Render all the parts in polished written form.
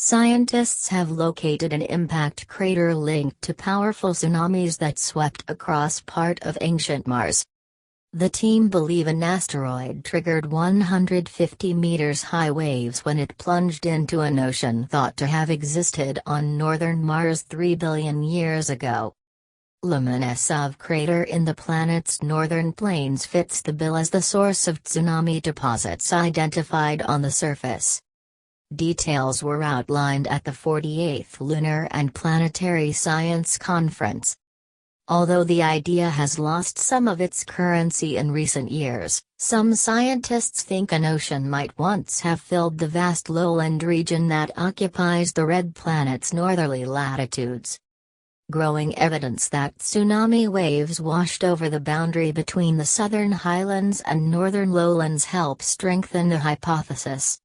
Scientists have located an impact crater linked to powerful tsunamis that swept across part of ancient Mars. The team believe an asteroid triggered 150 meters high waves when it plunged into an ocean thought to have existed on northern Mars 3 billion years ago. Lomonosov crater in the planet's northern plains fits the bill as the source of tsunami deposits identified on the surface. Details were outlined at the 48th Lunar and Planetary Science Conference. Although the idea has lost some of its currency in recent years, some scientists think an ocean might once have filled the vast lowland region that occupies the red planet's northerly latitudes. Growing evidence that tsunami waves washed over the boundary between the southern highlands and northern lowlands help strengthen the hypothesis.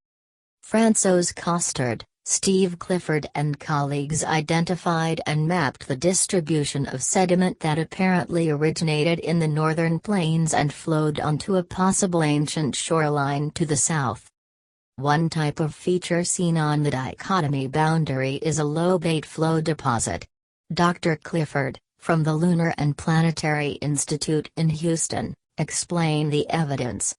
François Costard, Steve Clifford and colleagues identified and mapped the distribution of sediment that apparently originated in the northern plains and flowed onto a possible ancient shoreline to the south. One type of feature seen on the dichotomy boundary is a lobate flow deposit. Dr. Clifford, from the Lunar and Planetary Institute in Houston, explained the evidence.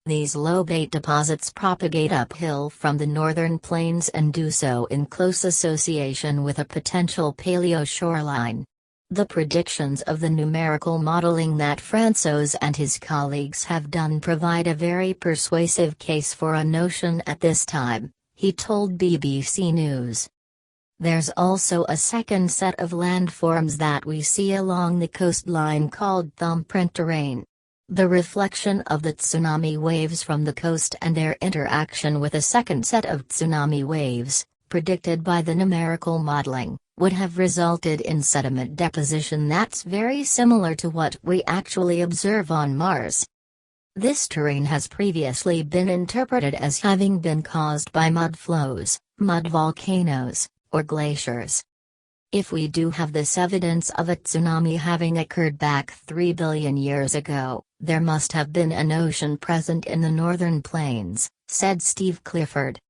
These lobate deposits propagate uphill from the northern plains and do so in close association with a potential paleo shoreline. The predictions of the numerical modeling that François and his colleagues have done provide a very persuasive case for an ocean at this time, he told BBC News. There's also a second set of landforms that we see along the coastline called thumbprint terrain. The reflection of the tsunami waves from the coast and their interaction with a second set of tsunami waves, predicted by the numerical modeling, would have resulted in sediment deposition that's very similar to what we actually observe on Mars. This terrain has previously been interpreted as having been caused by mud flows, mud volcanoes, or glaciers. If we do have this evidence of a tsunami having occurred back 3 billion years ago, there must have been an ocean present in the northern plains, said Steve Clifford.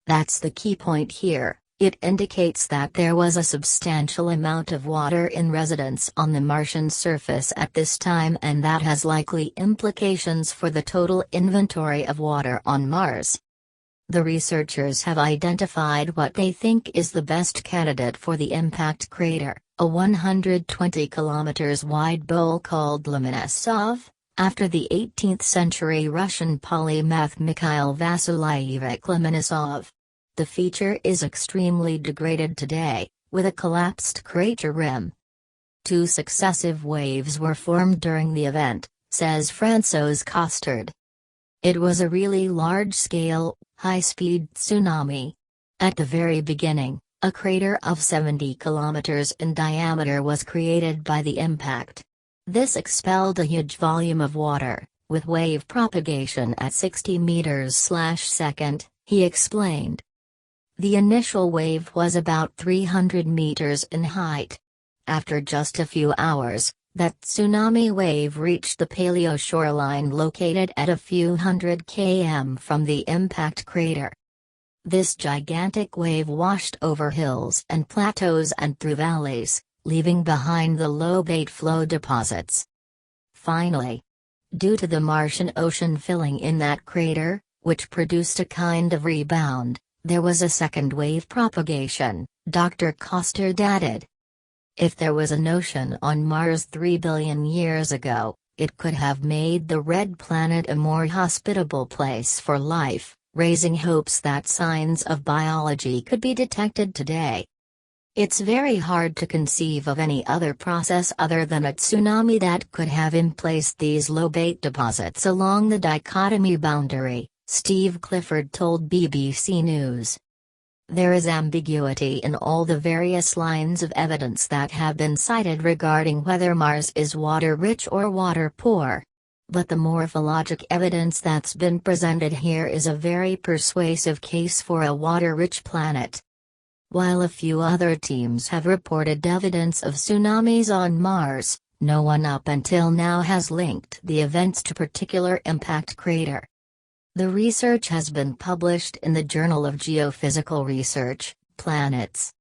That's the key point here. It indicates that there was a substantial amount of water in residence on the Martian surface at this time, and that has likely implications for the total inventory of water on Mars. The researchers have identified what they think is the best candidate for the impact crater, a 120 kilometers wide bowl called Lomonosov, after the 18th-century Russian polymath Mikhail Vasilyevich Lomonosov. The feature is extremely degraded today, with a collapsed crater rim. 2 successive waves were formed during the event, says François Costard. It was a really large-scale, high-speed tsunami. At the very beginning, a crater of 70 kilometers in diameter was created by the impact. This expelled a huge volume of water, with wave propagation at 60 meters/second, he explained. The initial wave was about 300 meters in height. After just a few hours, that tsunami wave reached the paleo shoreline located at a few hundred km from the impact crater. This gigantic wave washed over hills and plateaus and through valleys, leaving behind the lobate flow deposits. Finally, due to the Martian ocean filling in that crater, which produced a kind of rebound, there was a second wave propagation, Dr. Costard added. If there was an ocean on Mars 3 billion years ago, it could have made the red planet a more hospitable place for life, raising hopes that signs of biology could be detected today. It's very hard to conceive of any other process other than a tsunami that could have emplaced these lobate deposits along the dichotomy boundary, Steve Clifford told BBC News. There is ambiguity in all the various lines of evidence that have been cited regarding whether Mars is water-rich or water-poor. But the morphologic evidence that's been presented here is a very persuasive case for a water-rich planet. While a few other teams have reported evidence of tsunamis on Mars, no one up until now has linked the events to particular impact crater. The research has been published in the Journal of Geophysical Research, Planets.